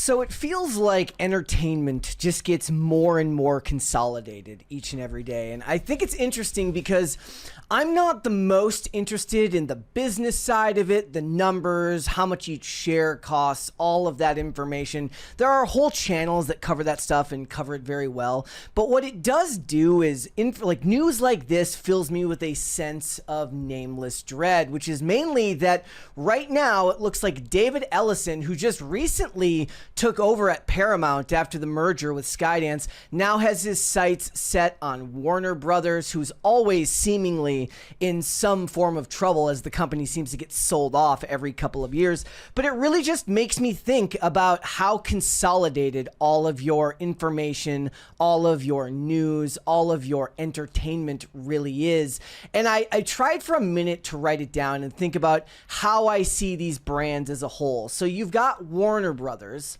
So it feels like entertainment just gets more and more consolidated each and every day. And I think it's interesting because I'm not the most interested in the business side of it, the numbers, how much each share costs, all of that information. There are whole channels that cover that stuff and cover it very well. But what it does do is, news like this fills me with a sense of nameless dread, which is mainly that right now it looks like David Ellison, who just recently took over at Paramount after the merger with Skydance, now has his sights set on Warner Brothers, who's always seemingly in some form of trouble as the company seems to get sold off every couple of years. But it really just makes me think about how consolidated all of your information, all of your news, all of your entertainment really is. And I tried for a minute to write it down and think about how I see these brands as a whole. So you've got Warner Brothers,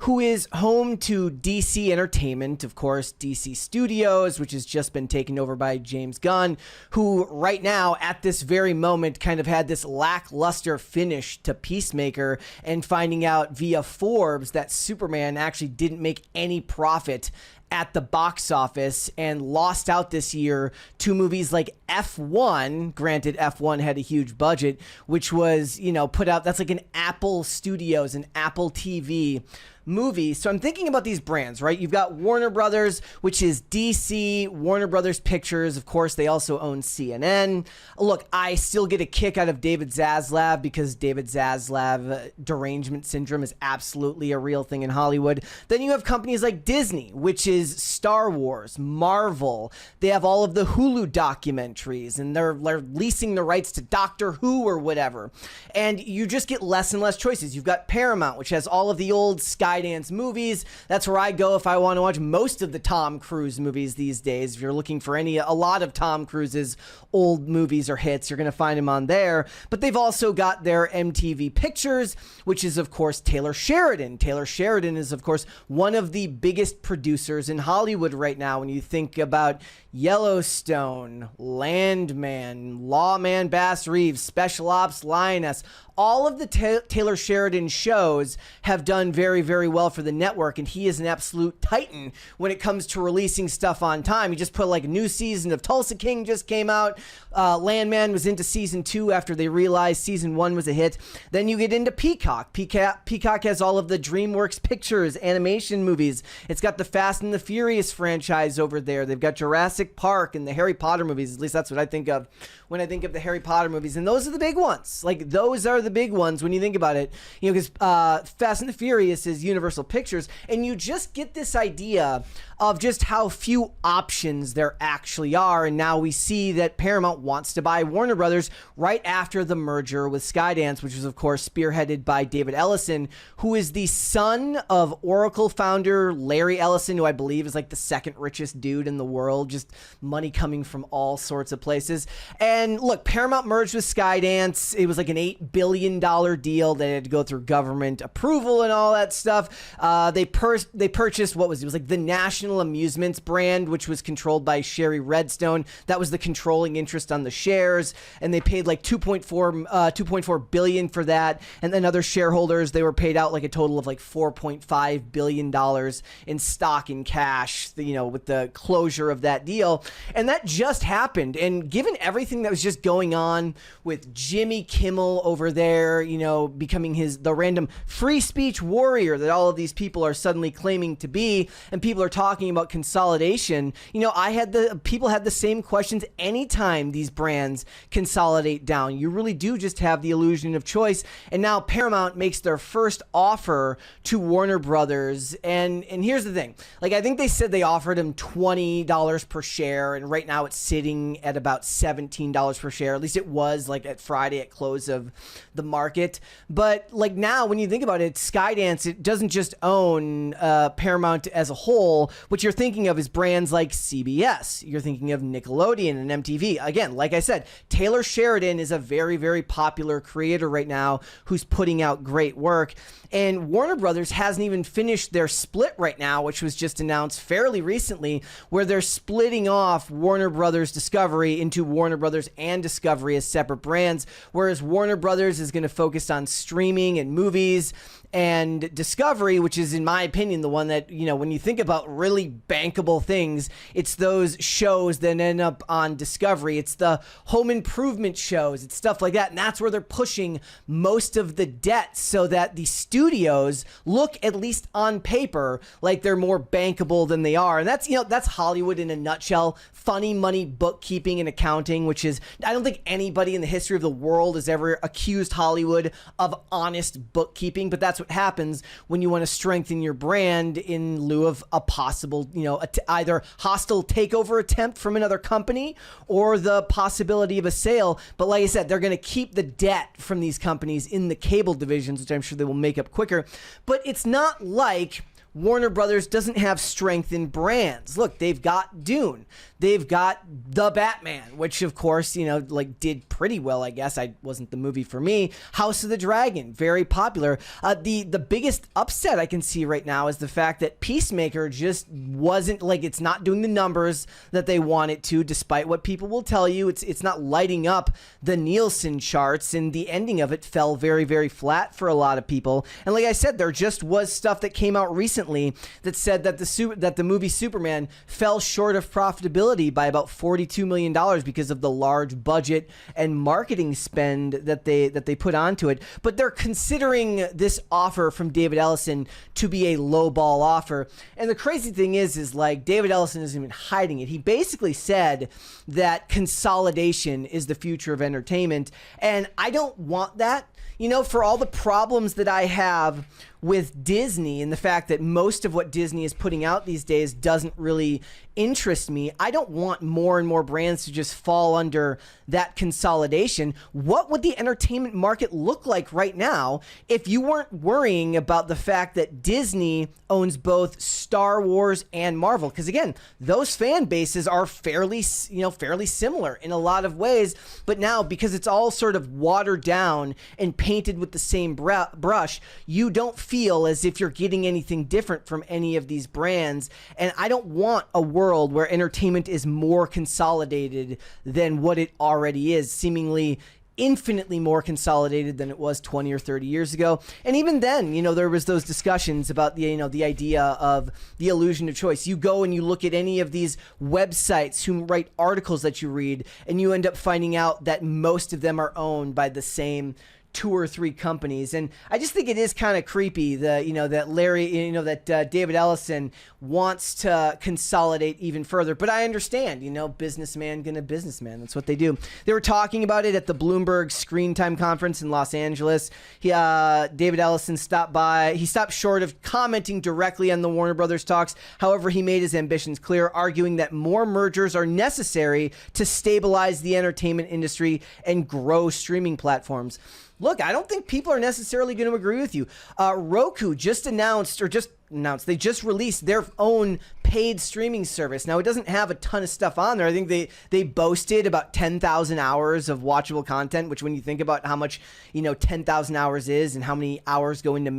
who is home to DC Entertainment, of course, DC Studios, which has just been taken over by James Gunn, who right now, at this very moment, kind of had this lackluster finish to Peacemaker, and finding out via Forbes that Superman actually didn't make any profit at the box office and lost out this year to movies like F1. Granted, F1 had a huge budget, which was, put out, that's like an Apple Studios, an Apple TV movie. So I'm thinking about these brands, right? You've got Warner Brothers, which is DC, Warner Brothers Pictures. Of course, they also own CNN. Look, I still get a kick out of David Zaslav because David Zaslav derangement syndrome is absolutely a real thing in Hollywood. Then you have companies like Disney, which is Star Wars, Marvel. They have all of the Hulu documentaries, and they're leasing the rights to Doctor Who or whatever. And you just get less and less choices. You've got Paramount, which has all of the old Skydance movies. That's where I go if I want to watch most of the Tom Cruise movies these days. If you're looking for a lot of Tom Cruise's old movies or hits, you're going to find him on there. But they've also got their MTV Pictures, which is, of course, Taylor Sheridan. Taylor Sheridan is, of course, one of the biggest producers in Hollywood right now. When you think about Yellowstone, Landman, Lawman Bass Reeves, Special Ops Lioness, all of the Taylor Sheridan shows have done very, very well for the network, and he is an absolute titan when it comes to releasing stuff on time. He just put a new season of Tulsa King just came out. Landman was into season 2 after they realized season 1 was a hit. Then you get into Peacock. Peacock has all of the DreamWorks Pictures animation movies. It's got the Fast and the Furious franchise over there. They've got Jurassic Park and the Harry Potter movies. At least that's what I think of when I think of the Harry Potter movies. And those are the big ones. Those are the big ones when you think about it. Because Fast and the Furious is Universal Pictures. And you just get this idea of just how few options there actually are. And now we see that Paramount wants to buy Warner Brothers right after the merger with Skydance, which was, of course, spearheaded by David Ellison, who is the son of Oracle founder Larry Ellison, who I believe is the second richest dude in the world, just money coming from all sorts of places. And look, Paramount merged with Skydance. It was an $8 billion deal that had to go through government approval and all that stuff. They purchased, it was the National Amusements brand, which was controlled by Sherry Redstone. That was the controlling interest on the shares, and they paid $2.4 billion for that. And then other shareholders, they were paid out a total of $4.5 billion in stock and cash, with the closure of that deal. And that just happened. And given everything that was just going on with Jimmy Kimmel over there, becoming the random free speech warrior that all of these people are suddenly claiming to be, and people are talking about consolidation, people had the same questions anytime these brands consolidate down. You really do just have the illusion of choice. And now Paramount makes their first offer to Warner Brothers. And here's the thing. I think they said they offered him $20 per share, and right now it's sitting at about $17 per share. At least it was at Friday at close of the market. But now when you think about it, Skydance, it doesn't just own Paramount as a whole. What you're thinking of is brands like CBS. You're thinking of Nickelodeon and MTV. Again, like I said, Taylor Sheridan is a very, very popular creator right now who's putting out great work. And Warner Brothers hasn't even finished their split right now, which was just announced fairly recently, where they're splitting off Warner Brothers Discovery into Warner Brothers and Discovery as separate brands, whereas Warner Brothers is going to focus on streaming and movies, and Discovery, which is, in my opinion, the one that, when you think about really bankable things, it's those shows that end up on Discovery. It's the home improvement shows. It's stuff like that. And that's where they're pushing most of the debt so that the studios look, at least on paper, like they're more bankable than they are. And that's Hollywood in a nutshell. Funny money bookkeeping and accounting, which is, I don't think anybody in the history of the world has ever accused Hollywood of honest bookkeeping, but that's what happens when you want to strengthen your brand in lieu of a possible, either hostile takeover attempt from another company or the possibility of a sale. But like I said, they're going to keep the debt from these companies in the cable divisions, which I'm sure they will make up quicker. But it's not like Warner Brothers doesn't have strength in brands. Look, they've got Dune. They've got The Batman, which of course, did pretty well, I guess. Wasn't the movie for me. House of the Dragon, very popular. The biggest upset I can see right now is the fact that Peacemaker just wasn't, it's not doing the numbers that they want it to, despite what people will tell you. It's not lighting up the Nielsen charts, and the ending of it fell very, very flat for a lot of people. And like I said, there just was stuff that came out recently that said that the movie Superman fell short of profitability by about $42 million because of the large budget and marketing spend that they put onto it. But they're considering this offer from David Ellison to be a lowball offer. And the crazy thing is David Ellison isn't even hiding it. He basically said that consolidation is the future of entertainment. And I don't want that. For all the problems that I have with Disney and the fact that most of what Disney is putting out these days doesn't really interest me, I don't want more and more brands to just fall under that consolidation. What would the entertainment market look like right now if you weren't worrying about the fact that Disney owns both Star Wars and Marvel? Because again, those fan bases are fairly similar in a lot of ways, but now because it's all sort of watered down and painted with the same brush, you don't feel as if you're getting anything different from any of these brands. And I don't want a world where entertainment is more consolidated than what it already is, seemingly infinitely more consolidated than it was 20 or 30 years ago. And even then, there was those discussions about the idea of the illusion of choice. You go and you look at any of these websites who write articles that you read, and you end up finding out that most of them are owned by the same 2 or 3 companies. And I just think it is kind of creepy that David Ellison wants to consolidate even further. But I understand, businessman gonna businessman. That's what they do. They were talking about it at the Bloomberg Screen Time Conference in Los Angeles. David Ellison stopped by. He stopped short of commenting directly on the Warner Brothers talks. However, he made his ambitions clear, arguing that more mergers are necessary to stabilize the entertainment industry and grow streaming platforms. Look, I don't think people are necessarily going to agree with you. Roku just they just released their own paid streaming service. Now, it doesn't have a ton of stuff on there. I think they boasted about 10,000 hours of watchable content, which when you think about how much, 10,000 hours is and how many hours go into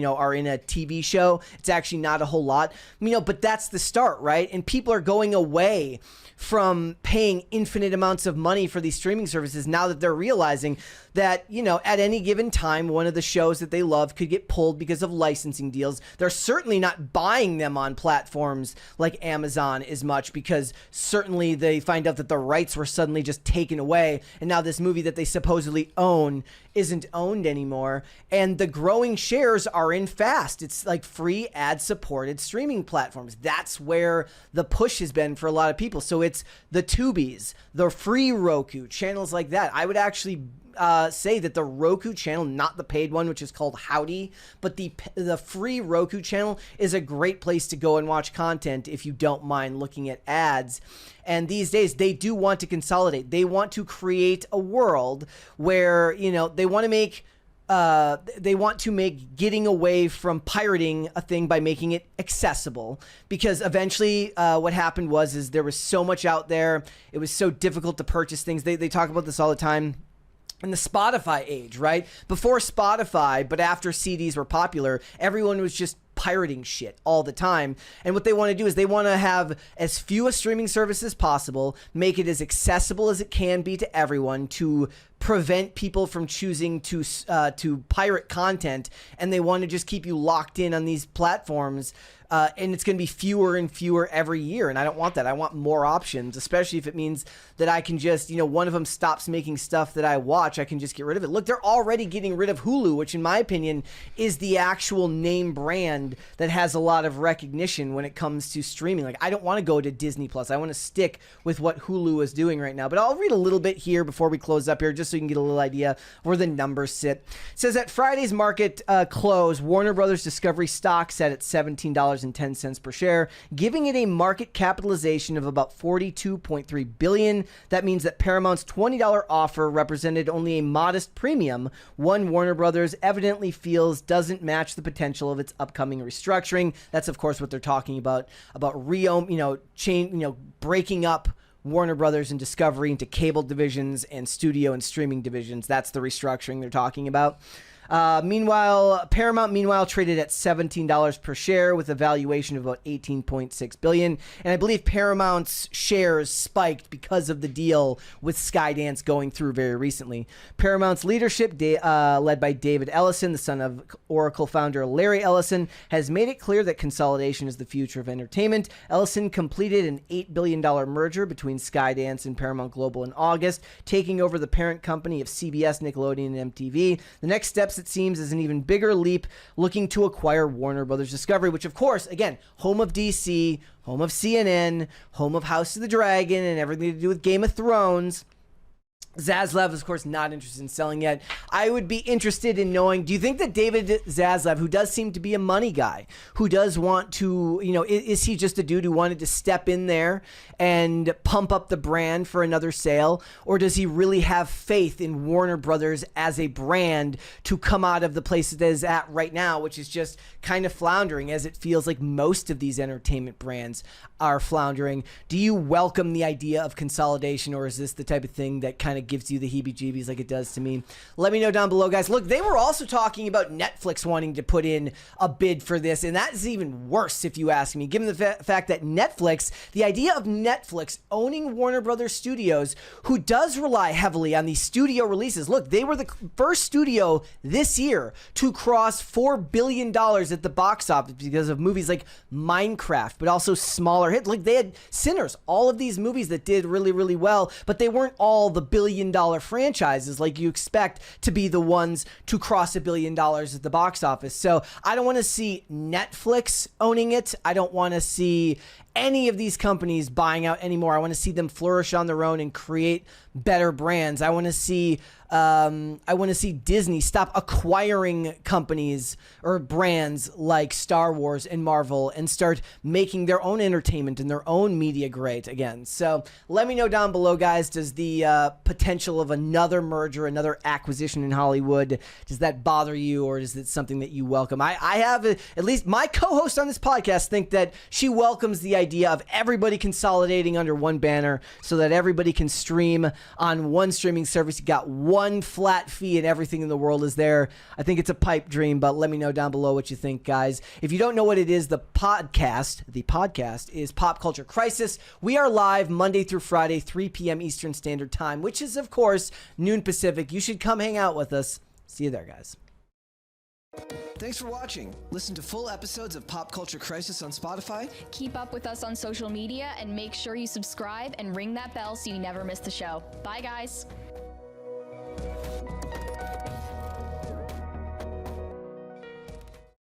are in a TV show, it's actually not a whole lot. But that's the start, right? And people are going away from paying infinite amounts of money for these streaming services now that they're realizing that, at any given time, one of the shows that they love could get pulled because of licensing deals. They're certainly not buying them on platforms like Amazon as much, because certainly they find out that the rights were suddenly just taken away, and now this movie that they supposedly own isn't owned anymore. And the growing shares are in FAST. It's like free ad-supported streaming platforms. That's where the push has been for a lot of people. So it's the Tubies, the free Roku, channels like that. I would actually say that the Roku channel, not the paid one, which is called Howdy, but the free Roku channel is a great place to go and watch content if you don't mind looking at ads. And these days, they do want to consolidate. They want to create a world where, they want to make getting away from pirating a thing by making it accessible, because eventually what happened was there was so much out there. It was so difficult to purchase things. They talk about this all the time. In the Spotify age, right? Before Spotify, but after CDs were popular, everyone was just pirating shit all the time. And what they want to do is they want to have as few streaming services as possible, make it as accessible as it can be to everyone to prevent people from choosing to pirate content, and they want to just keep you locked in on these platforms. And it's going to be fewer and fewer every year. And I don't want that. I want more options, especially if it means that I can just, one of them stops making stuff that I watch. I can just get rid of it. Look, they're already getting rid of Hulu, which in my opinion is the actual name brand that has a lot of recognition when it comes to streaming. Like, I don't want to go to Disney Plus. I want to stick with what Hulu is doing right now. But I'll read a little bit here before we close up here, just so you can get a little idea where the numbers sit. It says at Friday's market close, Warner Brothers Discovery stock set at $17.10 per share, giving it a market capitalization of about $42.3 billion. That means that Paramount's $20 offer represented only a modest premium, one Warner Brothers evidently feels doesn't match the potential of its upcoming restructuring. That's of course what they're talking about breaking up Warner Brothers and Discovery into cable divisions and studio and streaming divisions. That's the restructuring they're talking about. Paramount traded at $17 per share with a valuation of about $18.6 billion. And I believe Paramount's shares spiked because of the deal with Skydance going through very recently. Paramount's leadership, led by David Ellison, the son of Oracle founder Larry Ellison, has made it clear that consolidation is the future of entertainment. Ellison completed an $8 billion merger between Skydance and Paramount Global in August, taking over the parent company of CBS, Nickelodeon, and MTV. The next steps, it seems, is an even bigger leap, looking to acquire Warner Brothers Discovery, which of course, again, home of DC, home of CNN, home of House of the Dragon, and everything to do with Game of Thrones. Zaslav is, of course, not interested in selling yet. I would be interested in knowing, do you think that David Zaslav, who does seem to be a money guy, who does want to, is he just a dude who wanted to step in there and pump up the brand for another sale? Or does he really have faith in Warner Brothers as a brand to come out of the place it is at right now, which is just kind of floundering, as it feels like most of these entertainment brands are floundering? Do you welcome the idea of consolidation, or is this the type of thing that kind of gives you the heebie-jeebies like it does to me? Let me know down below, guys. Look, they were also talking about Netflix wanting to put in a bid for this, and that is even worse if you ask me, given the fact that Netflix, the idea of Netflix owning Warner Brothers Studios, who does rely heavily on these studio releases. Look, they were the first studio this year to cross $4 billion at the box office because of movies like Minecraft, but also smaller hits. Like, they had Sinners, all of these movies that did really, really well, but they weren't all the billion-dollar franchises like you expect to be the ones to cross $1 billion at the box office. So I don't want to see Netflix owning it. I don't want to see any of these companies buying out anymore. I want to see them flourish on their own and create better brands. I want to see Disney stop acquiring companies or brands like Star Wars and Marvel and start making their own entertainment and their own media great again. So let me know down below, guys. Does the potential of another merger, another acquisition in Hollywood, does that bother you, or is it something that you welcome? I have, at least my co-host on this podcast, think that she welcomes the idea of everybody consolidating under one banner so that everybody can stream on one streaming service. You got one flat fee and everything in the world is there. I think it's a pipe dream, but let me know down below what you think, guys. If you don't know what it is, the podcast is Pop Culture Crisis. We are live Monday through Friday, 3 p.m. Eastern Standard Time, which is, of course, noon Pacific. You should come hang out with us. See you there, guys. Thanks for watching. Listen to full episodes of Pop Culture Crisis on Spotify. Keep up with us on social media and make sure you subscribe and ring that bell so you never miss the show. Bye, guys.